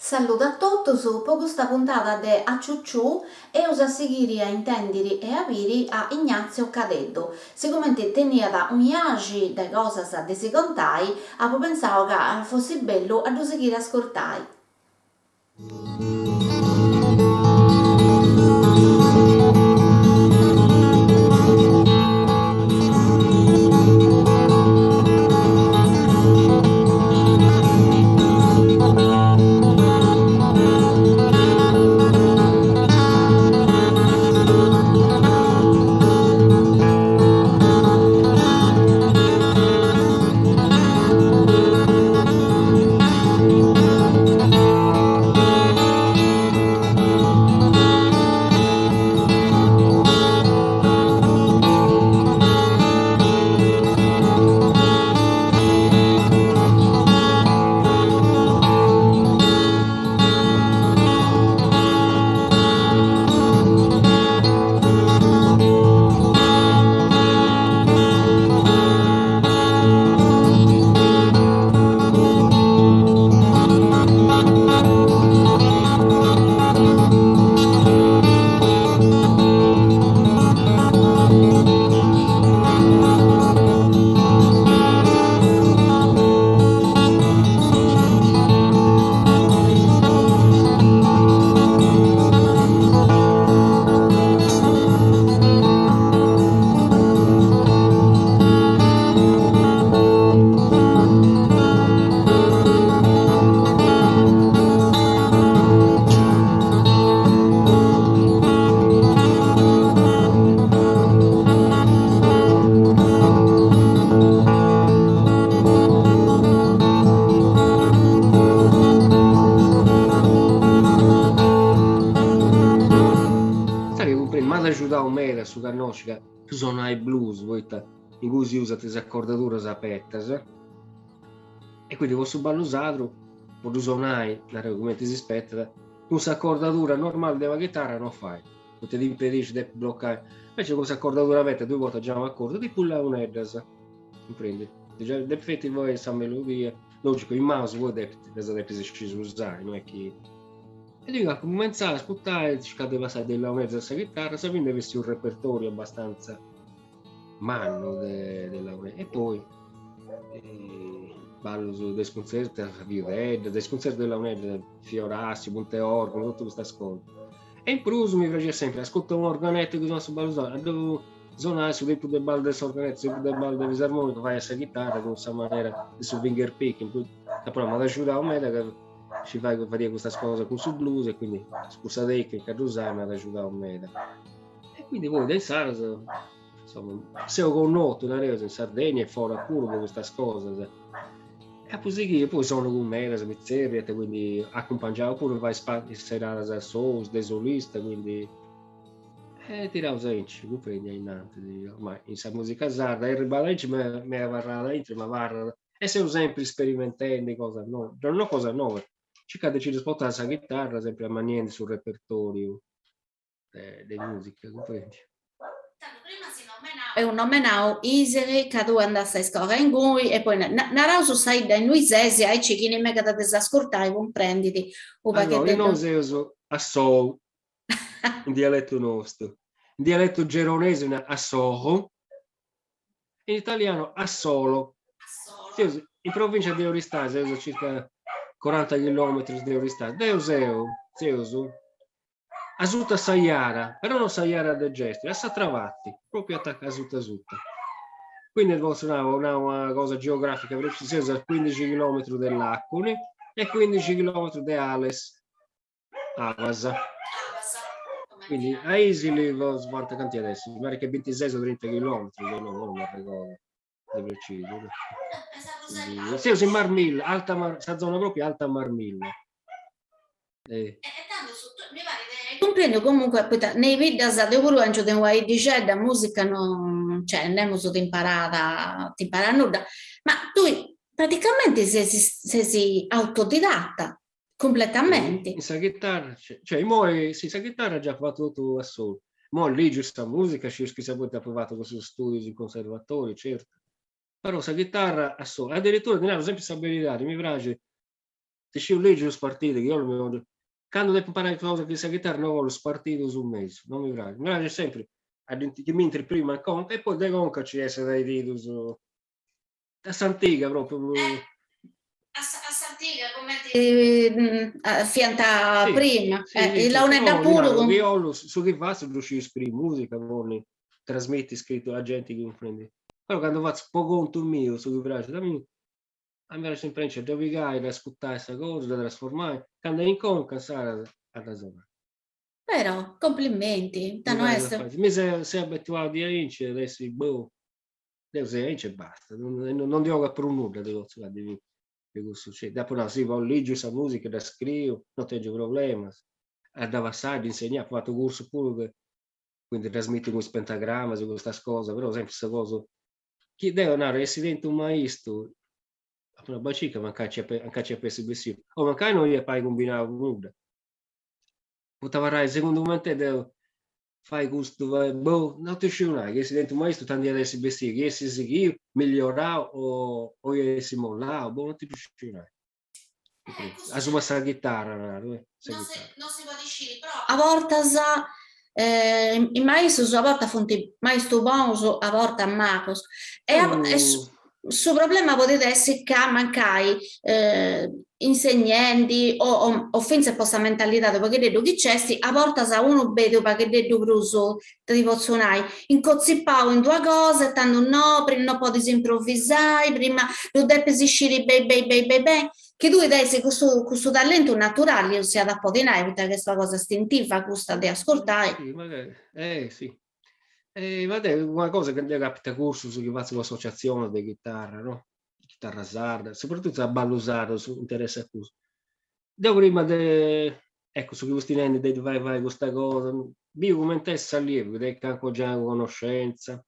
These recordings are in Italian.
Saluto a tutti, per questa puntata di Acciucciù e usa seguire a intendere e avere a Ignazio Cadeddo. Siccome tenia un iagi di cose da si contai, avevo pensato che fosse bello a seguire a ascoltare. Ma ad aiutare me su cannosca, tu suonai blues, in cui si usa queste accordature aperte, e quindi questo ballo usato, quando suonai, come ti si aspetta, con questa accordatura normale della chitarra non fai, non ti impedisce di bloccare, invece con questa accordatura aperta, due volte già un accordo, ti pulla un'eddas, comprendi? Di effetti voi questa melodia, logico, in mouse voi devi usare, non è che... E dico, a cominciare a ascoltare, cercare di passare della mezza questa chitarra, sapendo di avessi un repertorio abbastanza manno della e poi ballo su dei concerti a Viredda, dei concerti della UNED, Fiorassi, Monteorgo, tutte queste cose. E in plus mi piace sempre, ascolto un organetto che sono su ballo, devo suonare su dei balli del organetto, su dei balli del fisarmonico, fai questa chitarra con questa maniera, su finger picking, poi mi ha aiutato me che ci fai questa cosa con su blues e quindi questa tecnica di usare mi ha aiutato me. E quindi poi dai Sars, insomma, se ho conosciuto una cosa in Sardegna e fuori a curva queste cose. E poi sono con me, la mizzeria, quindi accompagnavo pure vai a serate da shows, dei solisti, quindi tiravo sempre, non prendi innanzi, ormai in sa musica sarda, e ribalenti mi varrà dentro, ma varrà, e se sempre sperimentando cose nuove, non cose nuove, cerca di spostare la chitarra sempre a maniera sul repertorio delle musiche, comprendi? È un nomenau isere che tu andassi a scorrere in cui e poi narauso sai da noi sesi ai cicchini me che da ascoltare comprenditi o Allora, io non perché uso a sol, in dialetto nostro, in dialetto geronese a soho, in italiano a solo. In provincia di Oristà, uso circa 40 km di Oristà, uso a Sutta Saiara, però non Saiara del gesto, a Satravatti, proprio attacca a Sutta. Quindi una cosa geografica precisa a 15 km dell'Accoli e 15 km di Ales, Avasa. Quindi a Isili quanta quanti adesso? Mi pare che 26 o 30 km, non mi ricordo di preciso. Sì, in Marmilla, questa zona proprio alta Marmilla. comprendo comunque nei video di quello che devo dire la musica non cioè non è molto imparata ti impara nulla ma tu praticamente sei autodidatta, Sì, completamente. in sa chitarra, cioè, mo, sì, sa chitarra ha già fatto tutto da solo. Mo lì giusta musica, ci si poi ha provato con questi studi in conservatori, certo. Però sa chitarra a solo. Addirittura di sempre questa abilità, mi piace, se scivo lì giù spartito, che io lo vedo, quando devo imparare cose che sa chitarra non voglio spartito su un mese, non mi piace sempre, che mentre prima conca e poi de conca ci essere dai dito su, da Santiga proprio, A Santiga come fianta sì, prima, sì, sì, e sì, la une da però puro Dinaro, che con... io su che faccio riuscire a scrivere musica, poi trasmetti scritto a gente che comprende. Però quando faccio poco conto mio, su che piace, a me piace sempre c'è da piegare, da ascoltare questa cosa, da trasformare, quando è in conca, sa a ragionare. Però, complimenti, da Mi noi pare da fare. Mi sei abituato a Ince, adesso boh, adesso è Ince e basta, non gioca per un nulla, devo dire, di cosa succede. Dopo no, sì, vado lì, giù questa musica, la scrivo, non c'è problema. Andavo a saggio, insegnare, ho fatto corso pure, quindi trasmetto con pentagramma, su questa cosa, però sempre questa cosa, chi deve andare, se diventa un maestro, una bacica, manca c'è perso il vestito, o manca non gli fai combinare nulla. Poteva secondo me te devo fai questo, boh, non ti scivolare, che se dentro maestro tanti adesso vestire, che se io migliorare o io si mollare, boh, non ti scivolare. A sua sta chitarra, sta chitarra. Non si può dire, però a volte i maestros a volte fanno maestro bons, a volte a macos. Oh, Su problema potete essere che mancai insegnanti o offense posta mentalità perché detto che c'è, a volte sa uno vede perché detto bruso ti posso suonare incozzipao in due cose, tanto no, prima non puoi improvvisare, prima non devi uscire beh, che tu hai questo talento naturale, ossia da poter questa cosa istintiva, questa di ascoltare. sì, magari, sì. Vabbè, una cosa che mi capita corso su che faccio l'associazione di chitarra, no? Chitarra sarda, soprattutto a ballo sardo, interessa a questo. Devo prima ecco, su questi anni di vai questa cosa, vivo come te allievo, che anche già conoscenza,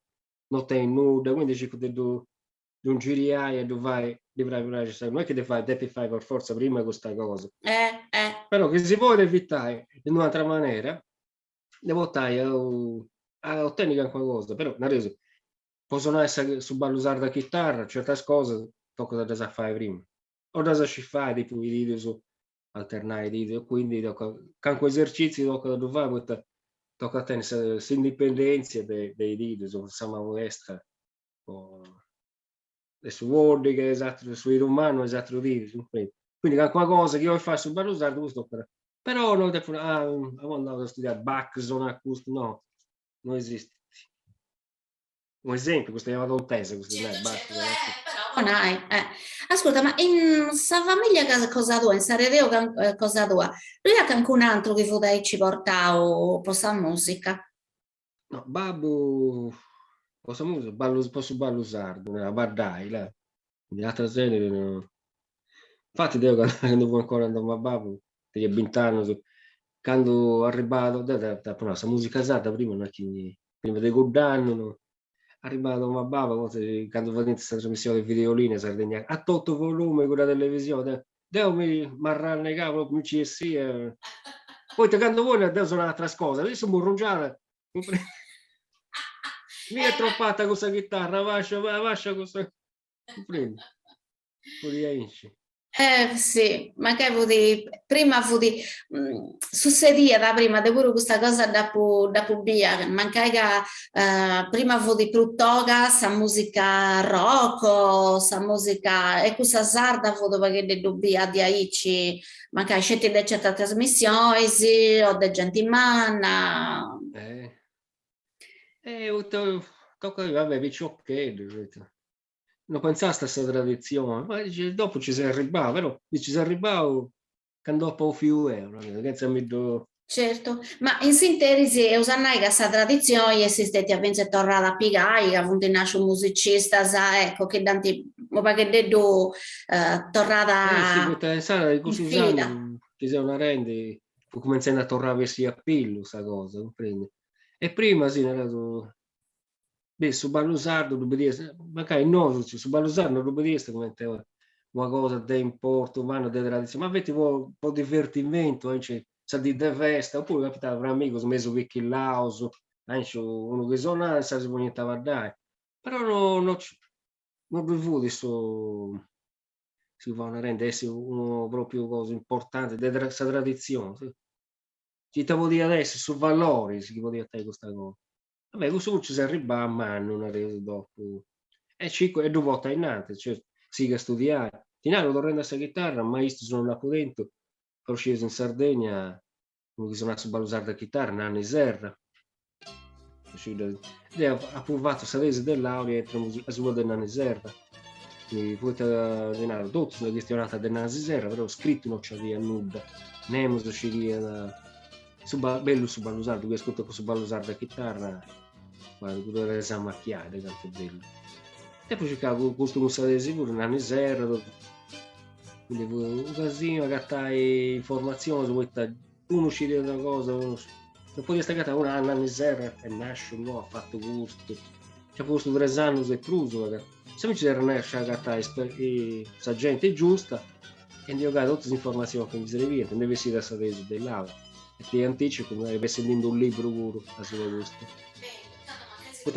non te nuda, quindi ci vedo non giriai dove vai, non è che devi fare per forza prima questa cosa, Eh. però che si può evitare in un'altra maniera, devo stare a ottenere qualcosa, però adesso possono essere su usare la chitarra, certe cose tocca da fare prima, o da si fare tipo i video su alternare i video, quindi con quei esercizi tocca da fare, tocca a tenere questa indipendenza dei video, su questa molestia, o adesso Word che è esatto su umano esatto video, quindi qualcosa che io faccio per usare questo però non devo andare a studiare Bach, zona acustica, no, non esiste. Un esempio, questo è una tesi, questo non è Certo, Bach, certo, zona acustica. però non hai. Ascolta, ma in sta famiglia cosa tua, in Saredeo cosa tua? Lui ha anche un altro che vorrei ci porta o posta musica? No, babbo, posso ballo sardo, nella bardai, là. Quindi l'altra sera, no. Infatti, devo quando ancora andavo a babbo, degli abitano, quando arrivato, da questa musica sarda prima, non è che, prima di Godano, no? Arrivato a babbo, quando va in questa trasmissione di videoline, Sardegna, a tutto volume con la televisione, devo mi marrare capo, mi ci sia. Poi quando vuoi, devo suonare altre cose, adesso mi rugiare. Mi è troppata questa chitarra, lascia questa. Prendi, fuoriesci. Sì, ma che vuoi, prima vuoi, succedia da prima, di pure questa cosa da via, mancai che prima vuoi più toga, sa musica rock, o sa musica, e questa sarda vuoi perché de dubbia di aici, mancai scetti di certe trasmissioni, sì, o de gentimanna. Eh, tocca, vabbè, piccioccheddo. Non pensaste a questa tradizione, ma dice, dopo ci si arrivava, però ci si arrivava quando dopo più euro, che mi do. Certo, ma in sintesi, usannai questa tradizione esistette a venire tornare a piegare, che appunto nasce un musicista, ecco, che danti, ma perché detto, Sì, tornata perché sai, in in questi fila. anni ci sono una rende, cominciando a tornare a pillo, questa cosa, comprendi? E prima sì, era beh, su Ballo Sardo, magari no, su Ballo Sardo non lo vedeste come te, una cosa di importo umano, di tradizione, ma avete un po' divertimento, anche sa di festa, oppure capitava un amico, messo vecchio in lauso, anche uno che suona, sa si pugnetta dai. Però non bevuto si vanno a rendere uno proprio cosa importante, de sa tradizione, sì. Chi te vuol dire adesso su valori, si può dire a te questa cosa. Vabbè, questo ci si arriva a mano una resa dopo. E 5 e 2 volte innanzi, cioè, sì che studiare. Tinaro tornando a 'sta chitarra, maestro sono là dentro, poi sceso in Sardegna, uno che suonasse balusare da chitarra, Nanni Serra. Lei ha provato a tesi de laurea entre a scuola de Nanni Serra. E poi Tinaro, tutti sono gestionata da Nanni Serra, però scritto non c'aveva nulla. Nemmeno ci via bello su balusare, tu ascolta su balusare da chitarra, guarda, tu dovrei esamacchiare, tanto bello. E poi cercavo questo non stare sicuro, Nanni Serra, quindi un casino, agattai informazioni su questa, uno ci dice una cosa, uno non puoi staccare una Nanni Serra e nasce, no, ha fatto gusto. C'è questo 3 anni e pruso, se mi ci era nasce a gattare sa gente giusta e io ho tutte le informazioni che mi servivano, non deve essere da sapere dell'auto. E ti anticipo come avessi letto un libro puro a suo gusto.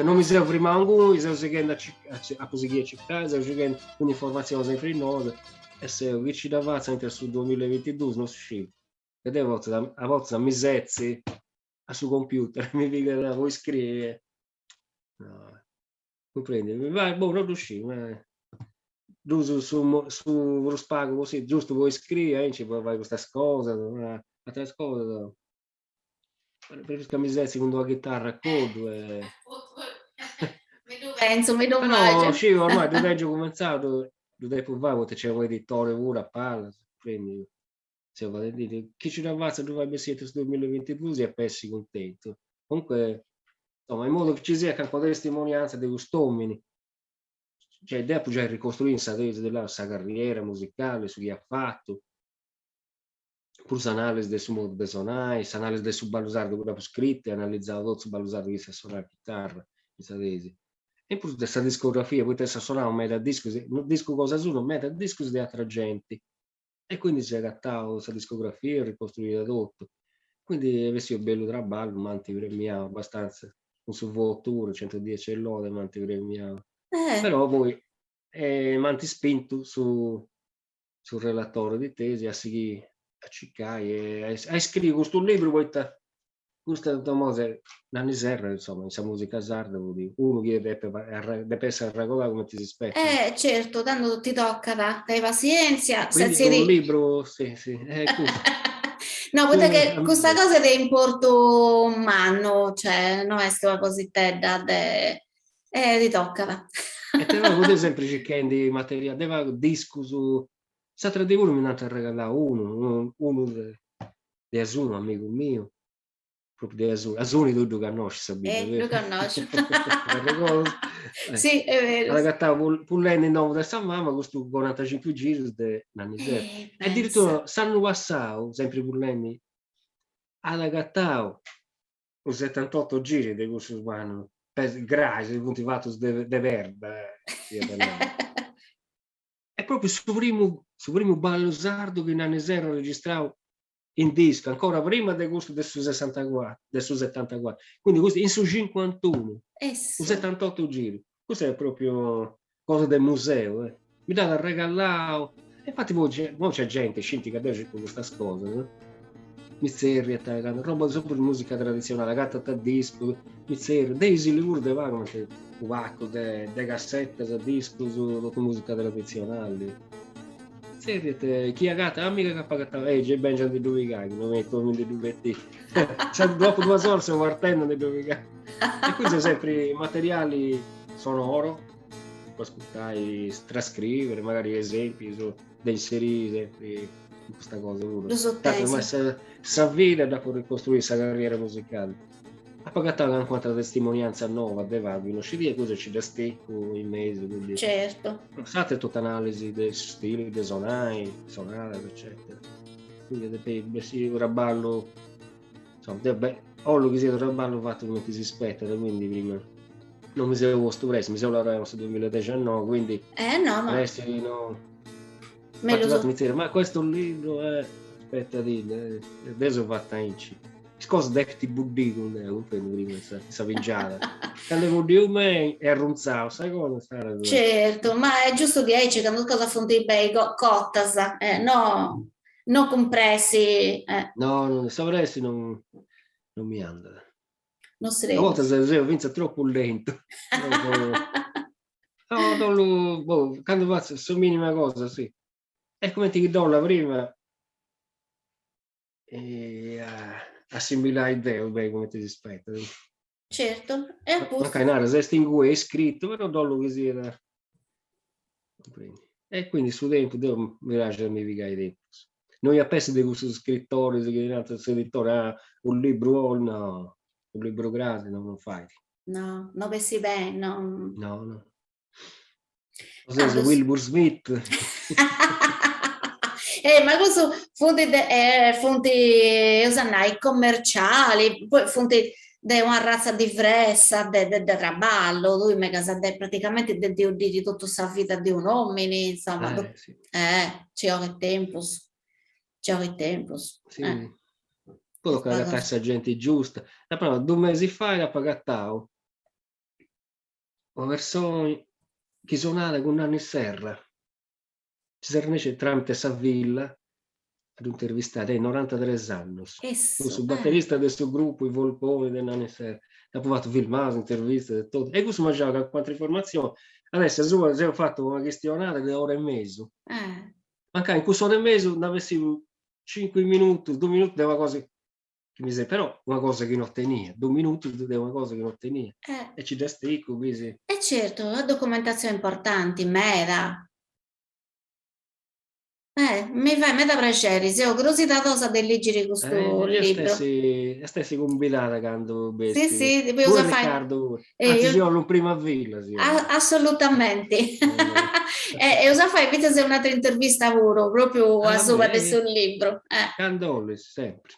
Non mi serve prima ancora, mi serve seguendo a proseguire a cercare, serve seguendo un'informazione sempre nuova e se vicino avanza anche sul 2022 non si uscì. E a volte mi sezzi a su computer, mi dica vuoi scrivere. No, comprendi? Vai, boh, non riuscì, ma su lo spago così, giusto vuoi scrivere, ci puoi fare questa cosa, altre cose. Preferisco mi sezzi con la chitarra a codo e... Penso, mi non Però immagino. sì, ormai tu hai già cominciato, tu devi provare, c'è un editore ora a palla, quindi se vado a dire chi ci avanza dovrebbe essere il 2022 e pessi contento. Comunque, insomma, in modo che ci sia anche un po' di testimonianza dei gustomini, cioè dopo già ricostruire della sua carriera musicale, su chi ha fatto, pur s'analisi del suo modo di suonare, s'analisi del suo balusardo dopo scritto, analizzare tutto il balusardo che sa suonare la chitarra, e pur questa discografia, poi te sa suonare un metadisco, un disco cosa su, un metadisco di altra gente. E quindi si è adattato questa discografia, ricostruita tutto. Quindi avessi io bello traballo, manti premiato abbastanza, con su Volture, 110 lode, manti premiato. Però poi manti spinto sul relatore di tesi a seguire a cercare a scrivere questo libro, poi questa cosa, Nanni Serra, insomma, questa musica sarda, uno che deve essere regolare come ti si aspetta. Certo, tanto ti tocca, dai pazienza, Quindi senza un di... libro, sì, sì, è così. No, Tu, guarda che questa cosa ti importo un manno, cioè, non è stata così tedda, ti tocca. e te vuoi sempre cercando di materiale, deve disco su... S'altro di uno mi è andato a regalare uno di Asuno, amico mio, proprio di Asuno. Asuni tu lo conosci, Sabina, Lo vero? conosco. Eh. Sì, è vero. Alla gattavo pullendo in nome da San Mamma, questo 45 giri di Nanni Serra. E Pensa. addirittura sanno passato, sempre pullendo, alla gattavo, con 78 giri di questo umano, grasi, cultivato de verde, è proprio su primo ballo sardo che Nanni Serra registrava in disco, ancora prima del gusto del suo 64, del suo 74. Quindi questo in su 51, su Esso. 78 giri. Questo è proprio cosa del museo. Mi dà da regalare. Infatti poi c'è gente scientifica adesso con questa cosa, no? Miseria, roba sopra musica tradizionale, gatta a disco, miseria, Daisy le urde vanno che vacco de cassette da disco su musica tradizionale. Serie chi ha gatta, amica che ha pagato, c'è ben già di due caghi, non metto di due dopo 2 ore stiamo partendo di due caghi. E qui sono sempre materiali sonoro, puoi ascoltare, trascrivere, magari esempi, da inserire sempre in questa cosa. Lo so Tanto ma tesi. s'avvide dopo ricostruire questa carriera musicale. Ha pagato anche una testimonianza nuova, devavi, non ci cosa ci da stecco in mezzo, quindi Certo. state tutta analisi del stile, dei sonai, eccetera. Quindi deve un raballo, insomma, ho che sia un raballo fatto come ti si aspetta, quindi prima non mi seguo questo presto, mi seguo la Reus 2019, quindi No, no. adesso no, Me lo so. mi dire, ma questo libro è... Aspetta, adesso va a inci. Scusa, devi buddire con te, un prima questa vinciata. Quando vuol me è arrunzato, sai come stare? Certo, ma è giusto di che quando cosa fonti bei cottas, no, no compressi, No, non sapresti, non mi anda. non A volte saremo. se pensa troppo lento. No, quando faccio su minima cosa, sì. È come ti do la prima e assimilare idee, beh, come ti rispetta. Certo, è a Ma posto. canale, se stingue è scritto, però dollo così era. E quindi su tempo devo mirarmi via i tempi. Noi a pezzi di questo scrittore, un libro, no, un libro grande non fai. No, no, pensi bene, no. No, no. Cos'è Tanto... Wilbur Smith? Ma questo fonti, usannai, commerciali, poi fonti di una razza diversa, di traballo, lui mi casa praticamente di tutta la vita di un uomo, insomma, Sì. ci ho tempo, ci ho tempo, Sì. Poi questa che la cosa. tassa gente giusta. La prima, 2 mesi fa la pagattavo una persona che suonava con Nanni Serra. Ci si riunisce tramite Savilla ad intervistare ai 93 anni. Questo Esso, batterista del suo gruppo, i Volponi del Nanni Serra. Ha provato filmati, interviste e tutto. E questo mangiava quante informazioni. Adesso se ho fatto una questionata di ore e mezzo. eh, Manca in questa ora e mezzo ne avessi 5 minuti, 2 minuti di una cosa che mi sei, però una cosa che non tenia, 2 minuti di una cosa che non tenia. eh. E ci resti così. E certo, la documentazione importante, mera. Mi da piacere, se ho curiosità cosa di leggere questo Io libro. stessi combinata quando Sì, bestia. sì, poi Pure cosa fai? Riccardo, anzi si Io... ho prima villa, si ho. Assolutamente. Eh, E cosa fai? Invece se un'altra intervista lavoro proprio a sopra del suo vabbè, libro. Candolis, sempre.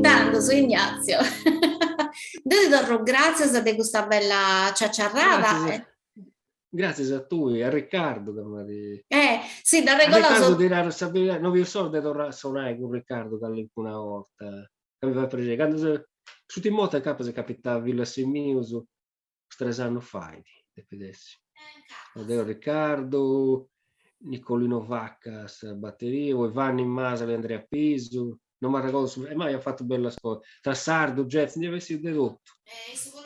Tanto su Ignazio. Io ti do grazie di questa bella ciacciarrata. Grazie a tu e a Riccardo. Sì, da A Riccardo regoloso. di sapere, non vi so di suonare con Riccardo una volta. Quando su ti moto a capo se capita a Villa Semiuso, 3 anni fa, Oddio, Riccardo, Nicolino Vaccas, batteria, Vanni in Masa, Andrea Piso, non mi ricordo, ma io ho fatto bella scuola, tra sardo, jazz, ne avessi dedotto.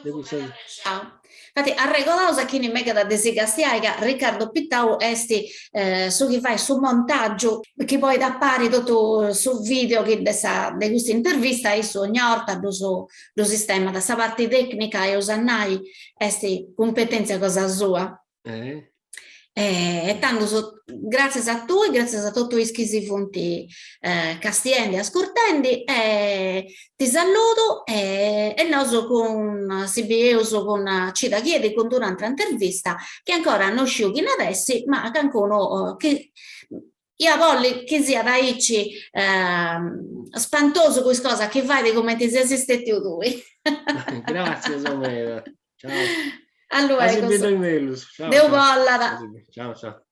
Infatti, a regolosa chi ne mega da desigastiaica Riccardo Pittau esti su chi fai su montaggio che poi da pari tutto su video che de questa intervista e su ogni volta do sistema da sta parte tecnica e usannai esti competenza cosa sua. E tanto grazie a tu e grazie a tutti i che si fonti castiendi ascoltendi ti saluto e noi con Sibieus con Cida Chiedi con durante l'intervista che ancora non sciughi adesso ma che ancora che io voglio che sia da Icci spantoso questa cosa che fai di come ti sei assistiti tu. Grazie Somera, ciao. Allora, ciao, Devo ciao. Ciao, ciao.